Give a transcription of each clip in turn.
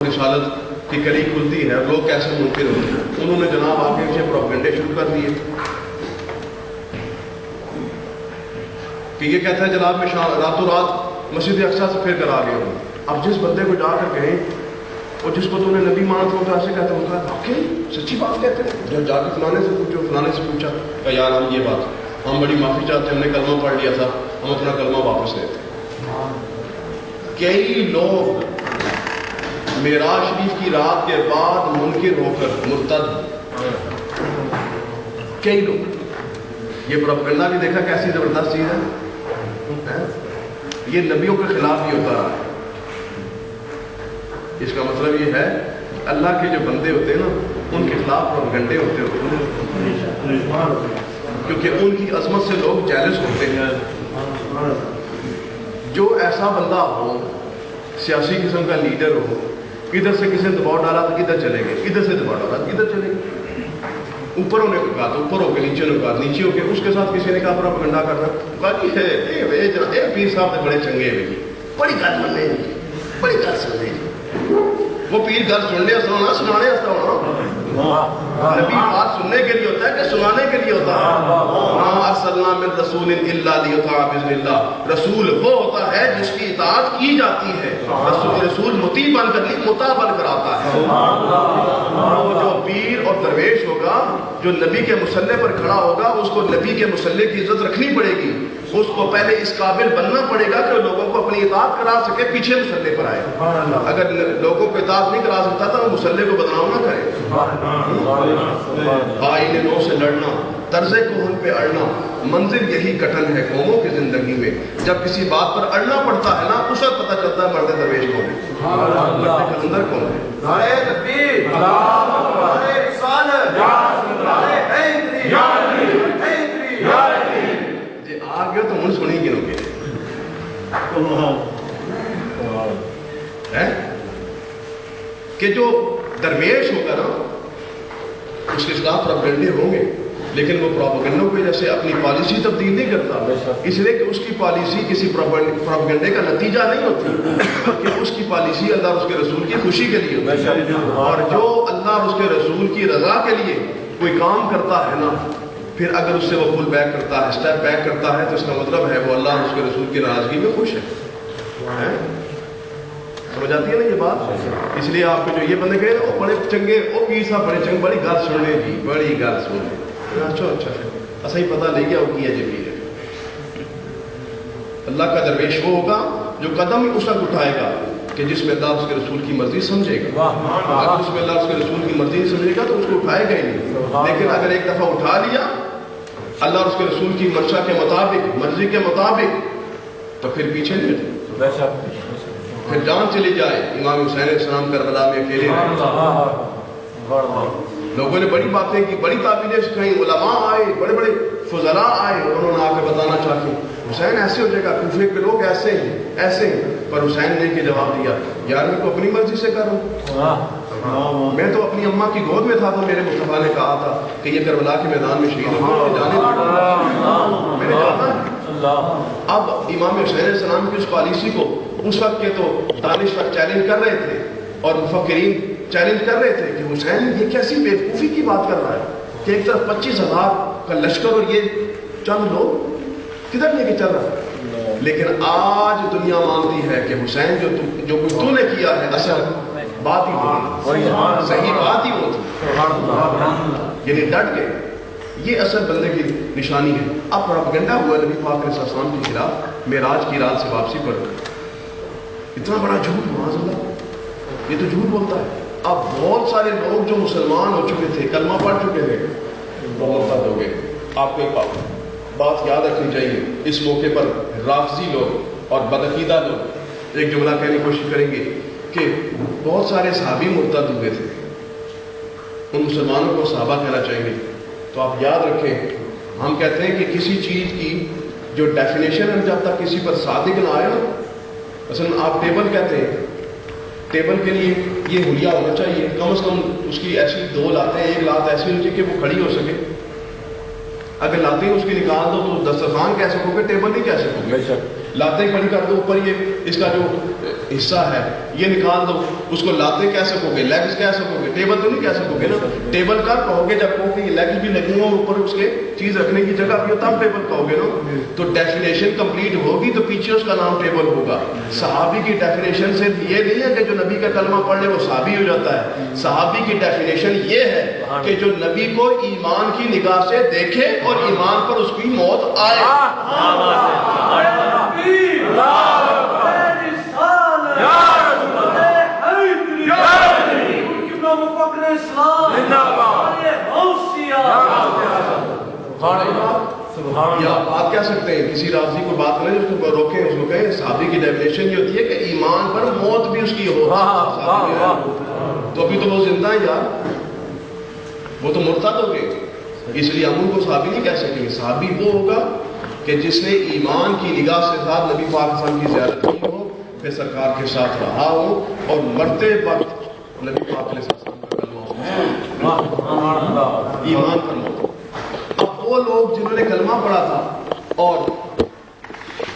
رسالت کی کلی کھلتی ہے، لوگ کیسے منکر ہوتے ہیں. انہوں نے جناب آپ کے پیچھے پروپیگنڈے شروع کر دیے کہ یہ کہتا ہے جناب میں راتوں رات مسجد اقصیٰ سے پھر کر آ گیا ہوں. اب جس بندے کو جا کر کہیں اور جس کو تم نے نبی مانا تھا وہ تو ایسے کہتے ہیں، واقعی سچی بات کہتے ہیں. جب جا کے فلانے سے پوچھو، فلانے سے پوچھا کہ یار ہم یہ بات ہم بڑی معافی چاہتے ہیں، ہم نے کلمہ پڑھ لیا تھا، ہم اپنا کلمہ واپس لیتے ہیں. کئی لوگ معراج شریف کی رات کے بعد منکر ہو کر مرتد، کئی لوگ. یہ پروپیگنڈا بھی دیکھا کیسی زبردست چیز ہے. یہ نبیوں کے خلاف ہی ہوتا رہا ہے. اس کا مطلب یہ ہے کہ اللہ کے جو بندے ہوتے ہیں نا، ان کے خلاف پروپیگنڈے ہوتے ہیں، کیونکہ ان کی عظمت سے لوگ جیلس ہوتے ہیں. جو ایسا بندہ ہو، سیاسی قسم کا لیڈر ہو، ادھر سے کسی نے دباؤ ڈالا تو ادھر چلے گئے، ادھر سے دباؤ ڈالا تو ادھر چلے گئے. اوپر ہونے کو کہا تو اوپر ہو کے، نیچے ہونے کو کہا نیچے ہو کے. اس کے ساتھ کسی نے کہا پروپیگنڈا کرنا، باقی ہے پیر صاحب تو بڑے چنگے ہیں، بڑی گل سننے، بڑی گل سننے. وہ پیر گل سننے ایسا ہونا، سنانے ایسا ہونا. نبی بات سننے کے لیے ہوتا ہے کہ سنانے کے لیے ہوتا ہے. مَا أَرْسَلْنَا مِن رَسُولٍ إِلَّا لِيُطَاعَ بِإِذْنِ اللَّهِ. رسول وہ ہوتا ہے جس کی اطاعت کی جاتی ہے. رسول مطیع بن کر نہیں، مطاع بن کر آتا ہے. وہ جو پیر اور درویش ہوگا، جو نبی کے مصلی پر کھڑا ہوگا، اس کو نبی کے مصلی کی عزت رکھنی پڑے گی. اس کو پہلے اس قابل بننا پڑے گا کہ لوگوں کو اپنی اطاعت کرا سکے، پیچھے مصلی پر آئے. اگر لوگوں کو اطاعت نہیں کرا سکتا تو وہ مصلی کو بدنام نہ کرے. آئین نو سے لڑنا، طرز کوہن پہ اڑنا، منزل یہی کٹن ہے قوموں کی زندگی میں. جب کسی بات پر اڑنا پڑتا ہے نا، اس وقت پتہ چلتا ہے مرد درویش کون ہے، مرد کلندر کون ہے. نعرہ تکبیر، نعرہ رسالت، نعرہ حیدری، جی آ گیا تو من سنی گنو گے کہ جو درویش ہوگا نا، اس کے خلاف پروپیگنڈے ہوں گے، لیکن وہ پروپیگنڈوں کی وجہ سے اپنی پالیسی تبدیل نہیں کرتا، اس لیے کہ اس کی پالیسی کسی پروپیگنڈے کا نتیجہ نہیں ہوتی، بلکہ اس کی پالیسی اللہ اور اس کے رسول کی خوشی کے لیے ہوتی ہے. اور جو اللہ اور اس کے رسول کی رضا کے لیے کوئی کام کرتا ہے نا، پھر اگر اس سے وہ پل بیک کرتا ہے، اسٹیپ بیک کرتا ہے، تو اس کا مطلب ہے وہ اللہ اور اس کے رسول کی ناراضگی میں خوش ہے. سمجھ آتی ہے نا یہ بات؟ اس لیے آپ کو جو یہ بندے کہے نا، وہ بڑے چنگے، وہ پیر صاحب بڑے چنگے، بڑی گل سننے جی، بڑی گل سننے. اچھا ایسا ہی پتہ لے گیا وہ کی ہے جی پیر. اللہ کا درویش وہ ہوگا جو قدم اس وقت اٹھائے گا کہ جس میں اللہ اس کے رسول کی مرضی سمجھے گا. اگر اس میں اللہ اس کے رسول کی مرضی نہیں سمجھے گا تو اس کو اٹھائے گا ہی نہیں. لیکن اگر ایک دفعہ اٹھا لیا اللہ اور اس کے رسول کی منشا کے مطابق، مرضی کے مطابق، تو پھر پیچھے نہیں ہٹے. پھر جان چلی جائے. امام حسین علیہ السلام کربلا میں اکیلے رہے. لوگوں نے بڑی باتیں کی، بڑی تعبیریں سکھائیں، علماء آئے، بڑے بڑے فضلاء آئے، انہوں نے آ کے بتانا چاہتے حسین ایسے ہو جائے گا، کوفے کے لوگ ایسے ہیں ایسے ہیں. پر حسین نے کہ جواب دیا، یار میں تو اپنی مرضی سے کر رہا ہوں. میں تو اپنی اماں کی گود میں تھا تو میرے مصطفیٰ نے کہا تھا کہ یہ کربلا کے میدان میں شہید ہو گئے، جانے دو، میں نے جانا ہے. اب امام حسین علیہ السلام کی اس پالیسی کو اس وقت کے تو دانشور چیلنج کر رہے تھے اور مفکرین چیلنج کر رہے تھے کہ حسین یہ کیسی بیوقوفی کی بات کر رہا ہے کہ ایک طرف 25,000 کا لشکر اور یہ چند لوگ کدھر لے کے چل رہا ہے. لیکن آج دنیا مانتی ہے کہ حسین جو کچھ تو نے کیا ہے اصل بات ہی وہ صحیح بات ہی وہ تھی، یعنی ڈٹ گئے. یہ اصل بندے کی نشانی ہے. اب پروپیگنڈا ہوا نبی پاک علیہ السلام کے خلاف معراج کی رات سے واپسی پر. اتنا بڑا جھوٹ، معاذ اللہ، یہ تو جھوٹ بولتا ہے. اب بہت سارے لوگ جو مسلمان ہو چکے تھے، کلمہ پڑھ چکے تھے، وہ مرتد ہو گئے. آپ کو ایک بات یاد رکھنی چاہیے اس موقع پر. رافضی لوگ اور بدعقیدہ لوگ ایک جملہ کہنے کی کوشش کریں گے کہ بہت سارے صحابی مرتد ہوئے تھے، ان مسلمانوں کو صحابہ کہنا چاہیں گے. تو آپ یاد رکھیں، ہم کہتے ہیں کہ کسی چیز کی جو ڈیفینیشن ہے جب تک کسی پر صادق نہ آئے نا، مثلا آپ ٹیبل کہتے ہیں، ٹیبل کے لیے یہ حلیہ ہونا چاہیے، کم از کم اس کی ایسی 2 لاتیں، ایک لات ایسی ہونی چاہیے کہ وہ کھڑی ہو سکے. اگر لاتیں اس کی نکال دو تو دسترخوان کہہ سکو گے، ٹیبل نہیں کہہ سکو گے. لاتیں کھڑی کر دو اوپر، یہ اس کا جو حصہ ہے یہ نکال دو. اس کو لاتے کہہ سکو گے, لیگز کہہ سکو گے, ٹیبل تو نہیں کہہ سکو گے نا. ٹیبل کب کہو گے جب کہو کہ یہ لیگز بھی لگی ہوں اور اوپر اس کے چیز رکھنے کی جگہ بھی ہو, تب ٹیبل کہو گے نا. تو ڈیفینیشن کمپلیٹ ہوگی تو پیچھے اس کا نام ٹیبل ہوگا. صحابی کی ڈیفینیشن صرف یہ نہیں ہے کہ جو نبی کا کلمہ پڑھ لے وہ صحابی ہو جاتا ہے. صحابی کی ڈیفینیشن یہ ہے کہ جو نبی کو ایمان کی نگاہ سے دیکھے اور ایمان پر اس کی موت آئے. یا آپ کہہ سکتے ہیں کسی راضی کو بات کریں اس کو روکیں, اس کو کہیں صحابی کی ڈیفینیشن یہ ہوتی ہے کہ ایمان پر موت بھی اس کی ہو. تو ابھی تو وہ زندہ ہے یار, وہ تو مرتد ہو گئے, اس لیے ہم ان کو صحابی نہیں کہہ سکیں. صحابی وہ ہوگا کہ جس نے ایمان کی نگاہ سے ساتھ نبی پاک صلی اللہ علیہ وسلم کی زیارت کی ہو, پھر سرکار کے ساتھ رہا ہو اور مرتے وقت نبی پاک علیہ السلام کا کلمہ ہو, ایمان پر موت. اب وہ لوگ جنہوں نے کلمہ پڑھا تھا اور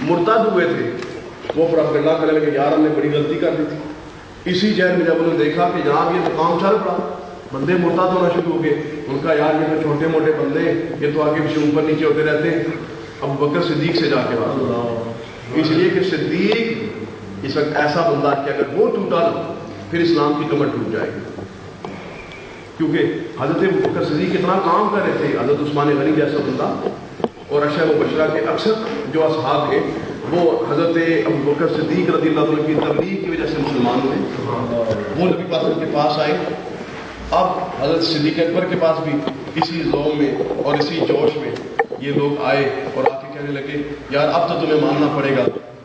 مرتد ہوئے تھے وہ پھر اب اللہ کرنے لگے یار ہم نے بڑی غلطی کر دی تھی. اسی جہل میں جب انہوں نے دیکھا کہ جناب یہ تو کام چل پڑا, بندے مرتد ہونا شروع ہو گئے, ان کا یار یہ تو چھوٹے موٹے بندے یہ تو آگے پیچھے اوپر نیچے ہوتے رہتے ہیں. ابو بکر صدیق سے جا کے بات, اس لیے کہ صدیق اس وقت ایسا بندہ کہ اگر وہ ٹوٹا نا پھر اسلام کی کمر ٹوٹ جائے گی. کیونکہ حضرت ابو بکر صدیق اتنا کام کر رہے تھے, حضرت عثمان غنی جیسا بندہ اور عشرہ مبشرہ کے اکثر جو اصحاب ہیں وہ حضرت ابو بکر صدیق رضی اللہ عنہ کی تبلیغ کی وجہ سے مسلمان ہوئے. وہ نبی پاک کے پاس آئے. اب حضرت صدیق اکبر کے پاس بھی اسی ذوم میں اور اسی جوش میں یہ لوگ آئے اور آ کے کہنے لگے یار اب تو تمہیں ماننا پڑے گا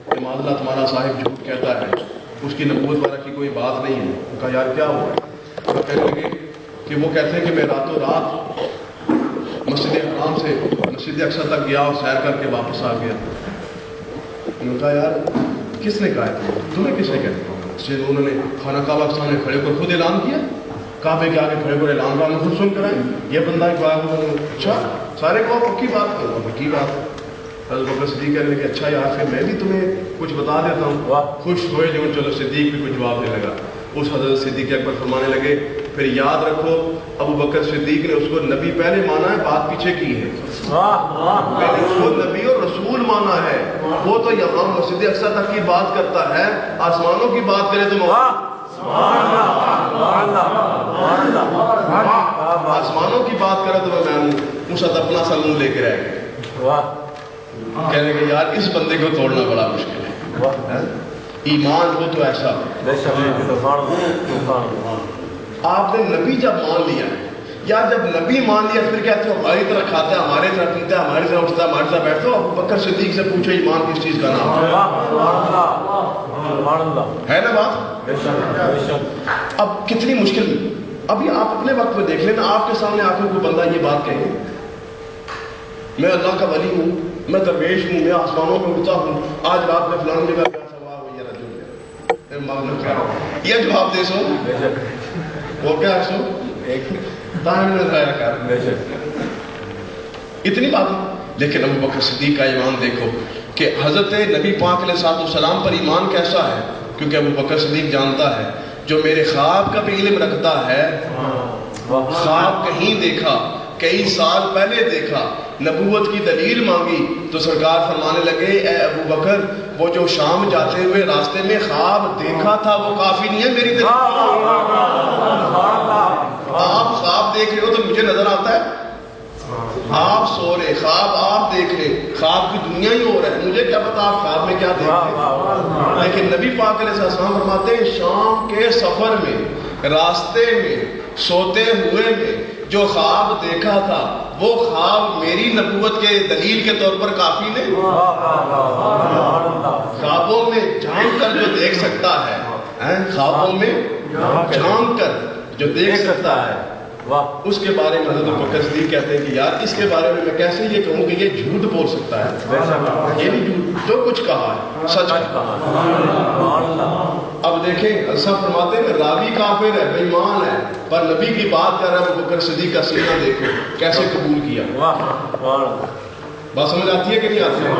کہ معذلہ تمہارا صاحب جھوٹ کہتا ہے, اس کی نبوت وغیرہ کی کوئی بات نہیں ہے. ان کا یار کیا ہوا ہے؟ وہ کہنے لگے کہ وہ کہتے ہیں کہ میں راتوں رات مسجد حرام سے مسجد اقصی تک گیا اور سیر کر کے واپس آ گیا. انہوں نے کہا یار کس نے کہا ہے تمہیں, کس نے کہا؟ انہوں نے خانہ کعبہ کے سامنے کھڑے کر خود اعلان کیا, کعبے کے آگے کھڑے کر اعلان کیا, خود سن کر آئے یہ بندہ ایک بات. اچھا سارے کو پکی بات کرو, پکی بات. حضرت بکر صدیق کہنے لگے اچھا یار پھر میں بھی تمہیں کچھ بتا دیتا ہوں. خوش ہوئے جو چلو صدیق بھی کچھ جواب دینے لگا. اس حضرت صدیق اکبر فرمانے لگے پھر یاد رکھو ابو بکر صدیق نے اس کو نبی پہلے مانا ہے, بات پیچھے کی ہے. میں نے اس کو نبی اور رسول مانا ہے. وہ تو یہاں مسجد اقصی تک کی بات کرتا ہے, آسمانوں کی بات کرے تو آسمانوں کی بات کرے تو میں اس وقت اپنا سلم لے کے رہ گیا. کہنے کہ یار اس بندے کو توڑنا بڑا مشکل ہے. ایمان ہو تو ایسا. آپ نے نبی جب مان لیا یا جب نبی مان لیا پھر کہتے ہو ہماری طرح کھاتا ہے, ہماری طرح پیتا ہے, ہماری طرح اٹھتا ہے, ہماری طرح بیٹھتا. ابو بکر صدیق سے پوچھو ایمان کس چیز کا نام ہے نا بات. اب کتنی مشکل. ابھی آپ اپنے وقت میں دیکھ لینا, آپ کے سامنے آ کر کوئی بندہ یہ بات کہے میں اللہ کا ولی ہوں, میں درویش ہوں, میں آسمانوں میں اڑتا ہوں, آج رات میں فلان جگہ گیا تھا, یہ رجل یہ جواب دے سو وہ کیا سو اتنی بات. لیکن ابو بکر صدیق کا ایمان دیکھو کہ حضرت نبی پاک علیہ السلام پر ایمان کیسا ہے. کیونکہ ابو بکر صدیق جانتا ہے جو میرے خواب کا بھی علم رکھتا ہے, خواب کہیں دیکھا کئی سال پہلے دیکھا, نبوت کی دلیل مانگی تو سرکار فرمانے لگے اے ابو بکر وہ جو شام جاتے ہوئے راستے میں خواب دیکھا تھا وہ کافی نہیں ہے میری دلیل. آپ خواب دیکھ رہے ہو تو مجھے نظر آتا ہے آپ سو رہے, خواب آپ دیکھ رہے, خواب کی دنیا ہی ہو رہا ہے, مجھے کیا پتا آپ خواب میں کیا دیکھ رہے. لیکن نبی پاک علیہ السلام فرماتے ہیں شام کے سفر میں راستے میں سوتے ہوئے میں جو خواب دیکھا تھا وہ خواب میری نبوت کے دلیل کے طور پر کافی نہیں. خوابوں میں جھانک کر جو دیکھ سکتا ہے, خوابوں میں جھانک کر جو دیکھ سکتا ہے, اس کے بارے میں حضرت بکر صدیق کہتے ہیں کہ یار اس کے بارے میں کیسے یہ کہوں کہ یہ جھوٹ بول سکتا ہے. یہ نہیں جھوٹ, جو کچھ کہا ہے سچ کہا. اب دیکھیں سب فرماتے ہیں راوی کافر ہے, بے ایمان ہے, پر نبی کی بات کر رہا ہے. بکر صدیق کا سینہ دیکھو کیسے قبول کیا. بات سمجھ آتی ہے کہ نہیں آتی ہے؟